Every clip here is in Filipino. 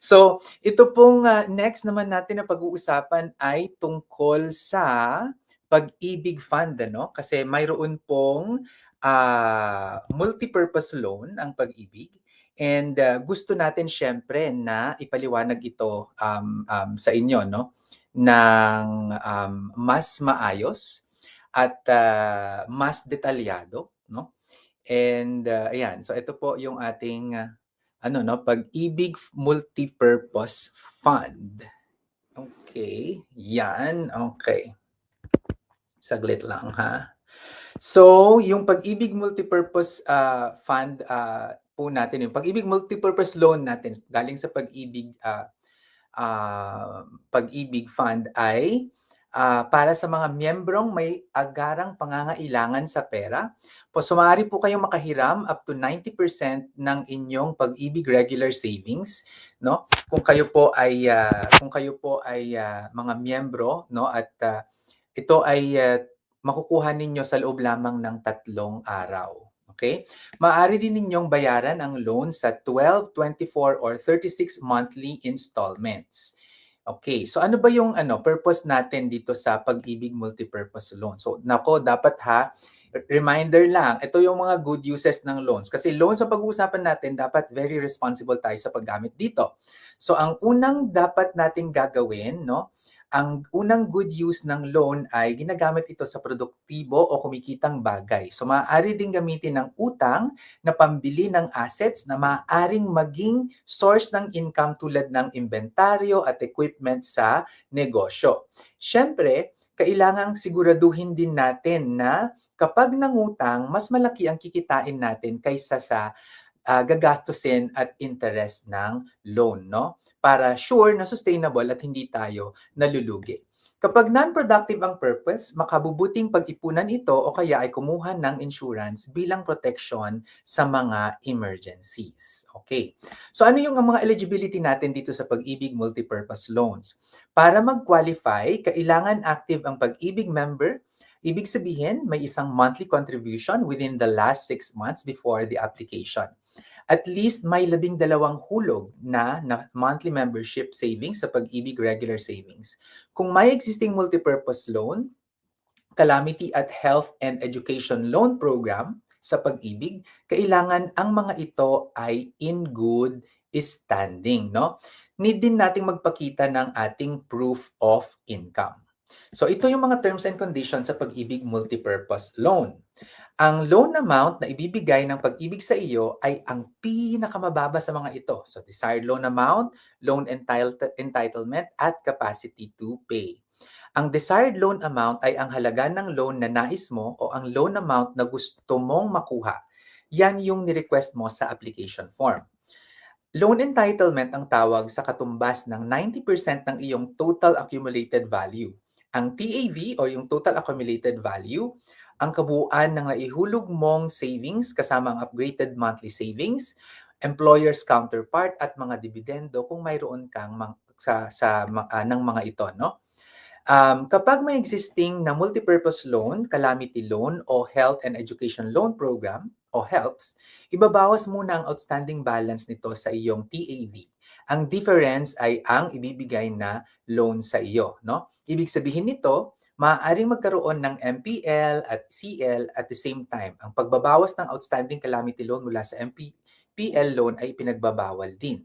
So, ito pong next naman natin na pag-uusapan ay tungkol sa Pag-ibig Fund, ano? Kasi mayroon pong multipurpose loan ang Pag-ibig. And gusto natin syempre na ipaliwanag ito sa inyo, no? Ng mas maayos at mas detalyado, no? And ayan, so ito po yung ating ano no, Pag-ibig Multipurpose Fund. Okay, yan. Okay. Saglit lang ha. So, yung Pag-ibig Multipurpose Fund po natin, yung Pag-ibig Multipurpose Loan natin galing sa Pag-ibig Fund ay para sa mga miyembrong may agarang pangangailangan sa pera. So maaari po kayong makahiram up to 90% ng inyong Pag-ibig regular savings, no? Kung kayo po ay mga miyembro, no, at ito ay makukuha ninyo sa loob lamang ng 3 araw. Okay? Maaari din ninyong bayaran ang loan sa 12, 24, or 36 monthly installments. Okay, so ano ba yung purpose natin dito sa Pag-ibig Multipurpose Loan? So nako, dapat reminder lang, ito yung mga good uses ng loans. Kasi loans sa pag-uusapan natin, dapat very responsible tayo sa paggamit dito. So ang unang dapat nating gagawin, no? Ang unang good use ng loan ay ginagamit ito sa produktibo o kumikitang bagay. So maaari din gamitin ng utang na pambili ng assets na maaaring maging source ng income tulad ng inventaryo at equipment sa negosyo. Siyempre, kailangang siguraduhin din natin na kapag nangutang, mas malaki ang kikitain natin kaysa sa gagastusin at interest ng loan, no? Para sure na sustainable at hindi tayo nalulugi. Kapag non-productive ang purpose, makabubuting pag-ipunan ito o kaya ay kumuha ng insurance bilang protection sa mga emergencies. Okay. So ano yung mga eligibility natin dito sa Pag-ibig Multipurpose Loans? Para mag-qualify, kailangan active ang Pag-ibig member. Ibig sabihin, may isang monthly contribution within the last 6 months before the application. At least may 12 hulog na monthly membership savings sa Pag-ibig regular savings. Kung may existing multipurpose loan, calamity at health and education loan program sa Pag-ibig, kailangan ang mga ito ay in good standing, no? Need din nating magpakita ng ating proof of income. So ito yung mga terms and conditions sa Pag-ibig Multipurpose Loan. Ang loan amount na ibibigay ng Pag-ibig sa iyo ay ang pinakamababa sa mga ito. So desired loan amount, loan entitlement, at capacity to pay. Ang desired loan amount ay ang halaga ng loan na nais mo o ang loan amount na gusto mong makuha. Yan yung ni-request mo sa application form. Loan entitlement ang tawag sa katumbas ng 90% ng iyong total accumulated value. Ang TAV o yung total accumulated value, ang kabuuan ng naihulog mong savings kasama ang upgraded monthly savings, employer's counterpart at mga dividendo kung mayroon kang ng mga ito, no? Kapag may existing na multipurpose loan, calamity loan o health and education loan program o HELPS, ibabawas muna ang outstanding balance nito sa iyong TAV. Ang difference ay ang ibibigay na loan sa iyo, no? Ibig sabihin nito, maaaring magkaroon ng MPL at CL at the same time. Ang pagbabawas ng outstanding calamity loan mula sa MPL loan ay pinagbabawal din.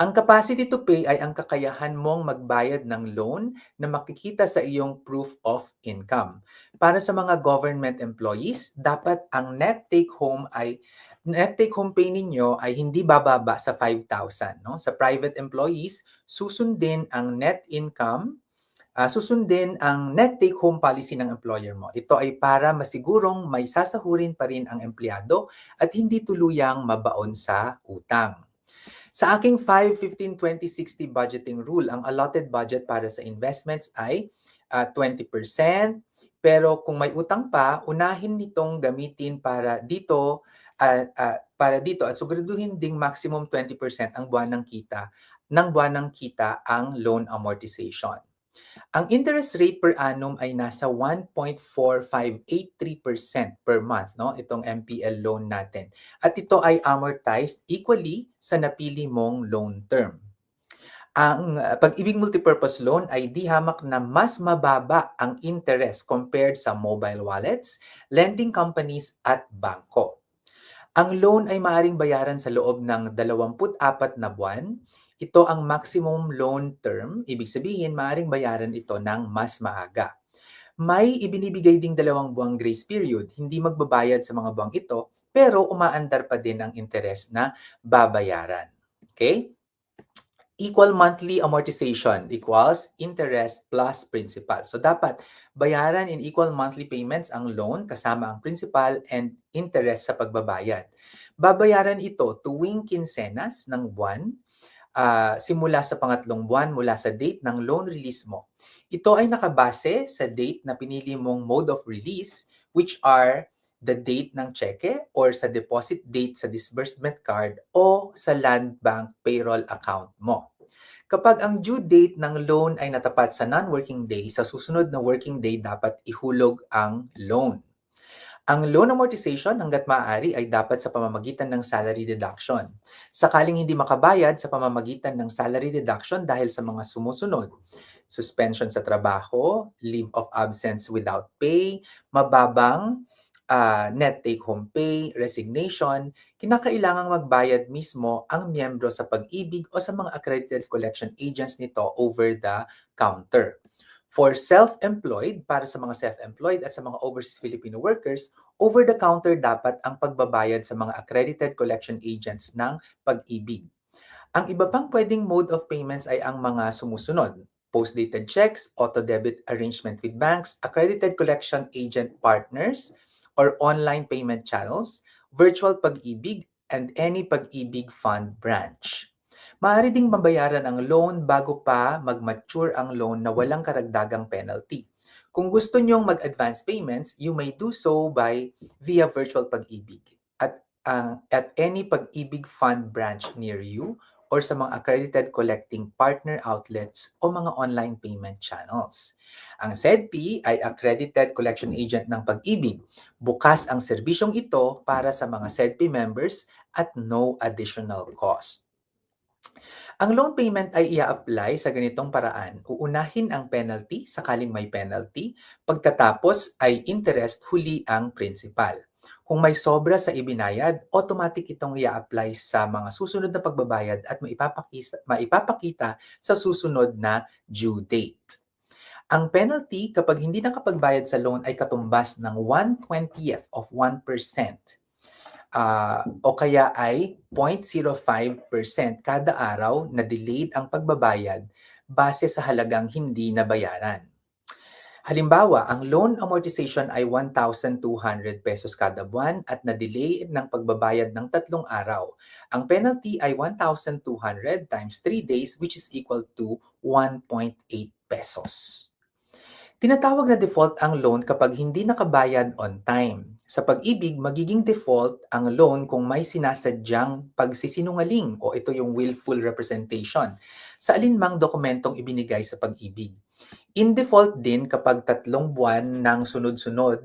Ang capacity to pay ay ang kakayahan mong magbayad ng loan na makikita sa iyong proof of income. Para sa mga government employees, dapat ang net take-home pay ninyo ay hindi bababa sa 5,000. No? Sa private employees, susundin ang net take-home policy ng employer mo. Ito ay para masigurong may sasahurin pa rin ang empleyado at hindi tuluyang mabaon sa utang. Sa aking 5, 15, 20, 60 budgeting rule, ang allotted budget para sa investments ay 20%. Pero kung may utang pa, unahin nitong gamitin para dito at siguraduhin ding maximum 20% ang buwanang kita ang loan amortization. Ang interest rate per annum ay nasa 1.4583% per month, no? Itong MPL loan natin. At ito ay amortized equally sa napili mong loan term. Ang Pag-ibig Multipurpose Loan ay di hamak na mas mababa ang interest compared sa mobile wallets, lending companies at bangko. Ang loan ay maaaring bayaran sa loob ng 24 na buwan. Ito ang maximum loan term, ibig sabihin maaaring bayaran ito ng mas maaga. May ibinibigay ding 2 buwang grace period, hindi magbabayad sa mga buwang ito, pero umaandar pa din ang interes na babayaran. Okay? Equal monthly amortization equals interest plus principal. So dapat bayaran in equal monthly payments ang loan kasama ang principal and interest sa pagbabayad. Babayaran ito tuwing kinsenas ng buwan, simula sa pangatlong buwan mula sa date ng loan release mo. Ito ay nakabase sa date na pinili mong mode of release, which are the date ng cheque or sa deposit date sa disbursement card o sa land bank payroll account mo. Kapag ang due date ng loan ay natapat sa non-working day, sa susunod na working day dapat ihulog ang loan. Ang loan amortization hangga't maaari ay dapat sa pamamagitan ng salary deduction. Sakaling hindi makabayad sa pamamagitan ng salary deduction dahil sa mga sumusunod: suspension sa trabaho, leave of absence without pay, mababang net take-home pay, resignation, kinakailangang magbayad mismo ang miyembro sa Pag-ibig o sa mga accredited collection agents nito over the counter. For self-employed, para sa mga self-employed at sa mga overseas Filipino workers, over-the-counter dapat ang pagbabayad sa mga accredited collection agents ng Pag-ibig. Ang iba pang pwedeng mode of payments ay ang mga sumusunod: post-dated checks, auto-debit arrangement with banks, accredited collection agent partners, or online payment channels, virtual Pag-ibig, and any Pag-ibig fund branch. Maaari ding mabayaran ang loan bago pa mag-mature ang loan na walang karagdagang penalty. Kung gusto nyong mag-advance payments, you may do so via virtual Pag-ibig at any Pag-ibig fund branch near you or sa mga accredited collecting partner outlets o mga online payment channels. Ang SEDP ay accredited collection agent ng Pag-ibig. Bukas ang serbisyong ito para sa mga SEDP members at no additional cost. Ang loan payment ay ia-apply sa ganitong paraan: uunahin ang penalty sakaling may penalty, pagkatapos ay interest, huli ang principal. Kung may sobra sa ibinayad, automatic itong ia-apply sa mga susunod na pagbabayad at maipapakita sa susunod na due date. Ang penalty kapag hindi nakapagbayad sa loan ay katumbas ng 1/20th of 1%, o kaya ay 0.05% kada araw na delayed ang pagbabayad base sa halagang hindi nabayaran. Halimbawa, ang loan amortization ay 1,200 pesos kada buwan at na-delay ng pagbabayad ng 3 araw. Ang penalty ay 1,200 times 3 days, which is equal to 1.8 pesos. Tinatawag na default ang loan kapag hindi nakabayad on time. Sa Pag-ibig, magiging default ang loan kung may sinasadyang pagsisinungaling o ito yung willful representation sa alinmang dokumentong ibinigay sa Pag-ibig. In default din kapag 3 buwan ng sunod-sunod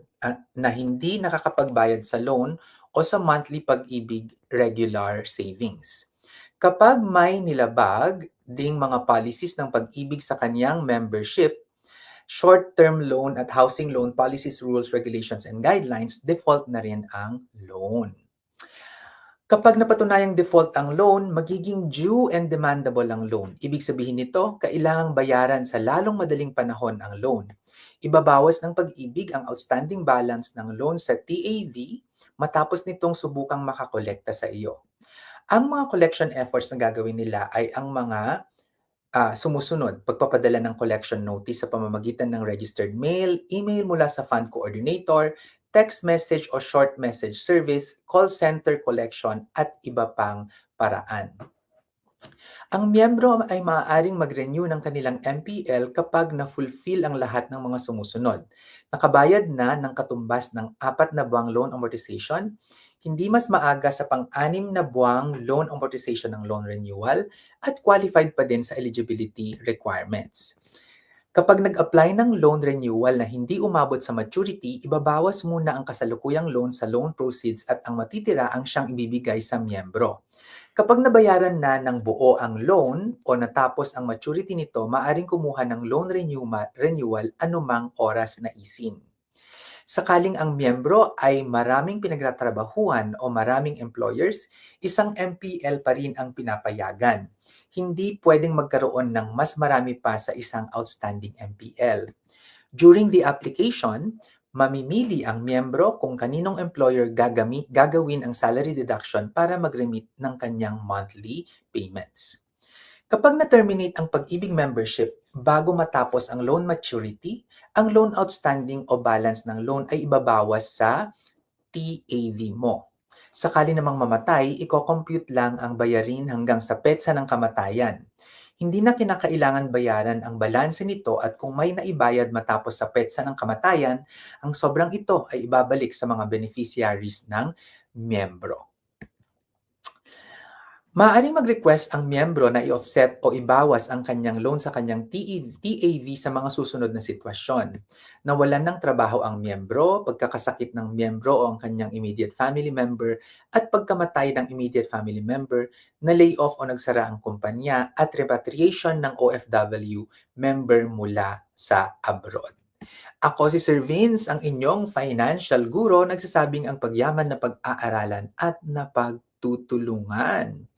na hindi nakakapagbayad sa loan o sa monthly Pag-ibig regular savings. Kapag may nilabag ding mga policies ng Pag-ibig sa kanyang membership, short-term loan at housing loan policies, rules, regulations, and guidelines, default na rin ang loan. Kapag napatunayang default ang loan, magiging due and demandable ang loan. Ibig sabihin nito, kailangang bayaran sa lalong madaling panahon ang loan. Ibabawas ng Pag-ibig ang outstanding balance ng loan sa TAV matapos nitong subukang makakolekta sa iyo. Ang mga collection efforts na gagawin nila ay ang mga sumusunod: pagpapadala ng collection notice sa pamamagitan ng registered mail, email mula sa fund coordinator, text message o short message service, call center collection, at iba pang paraan. Ang miyembro ay maaaring mag-renew ng kanilang MPL kapag na-fulfill ang lahat ng mga sumusunod: nakabayad na ng katumbas ng 4 na buwang loan amortization, hindi mas maaga sa pang-6 na buwang loan amortization ng loan renewal, at qualified pa din sa eligibility requirements. Kapag nag-apply ng loan renewal na hindi umabot sa maturity, ibabawas muna ang kasalukuyang loan sa loan proceeds at ang matitira ang siyang ibibigay sa miyembro. Kapag nabayaran na ng buo ang loan o natapos ang maturity nito, maaring kumuha ng loan renewal anumang oras na isin. Sakaling ang miyembro ay maraming pinagtatrabahuhan o maraming employers, isang MPL pa rin ang pinapayagan. Hindi pwedeng magkaroon ng mas marami pa sa isang outstanding MPL. During the application, mamimili ang miyembro kung kaninong employer gagawin ang salary deduction para mag-remit ng kanyang monthly payments. Kapag na-terminate ang Pag-ibig membership bago matapos ang loan maturity, ang loan outstanding o balance ng loan ay ibabawas sa TAV mo. Sakali namang mamatay, i-compute lang ang bayarin hanggang sa petsa ng kamatayan. Hindi na kinakailangan bayaran ang balanse nito at kung may naibayad matapos sa petsa ng kamatayan, ang sobrang ito ay ibabalik sa mga beneficiaries ng miyembro. Maaaring mag-request ang miyembro na i-offset o ibawas ang kanyang loan sa kanyang TAV sa mga susunod na sitwasyon. Nawalan ng trabaho ang miyembro, pagkakasakit ng miyembro o ang kanyang immediate family member, at pagkamatay ng immediate family member, na layoff o nagsara ang kumpanya, at repatriation ng OFW member mula sa abroad. Ako si Sir Vince, ang inyong financial guro, nagsasabing ang pagyaman na pag-aaralan at napagtutulungan.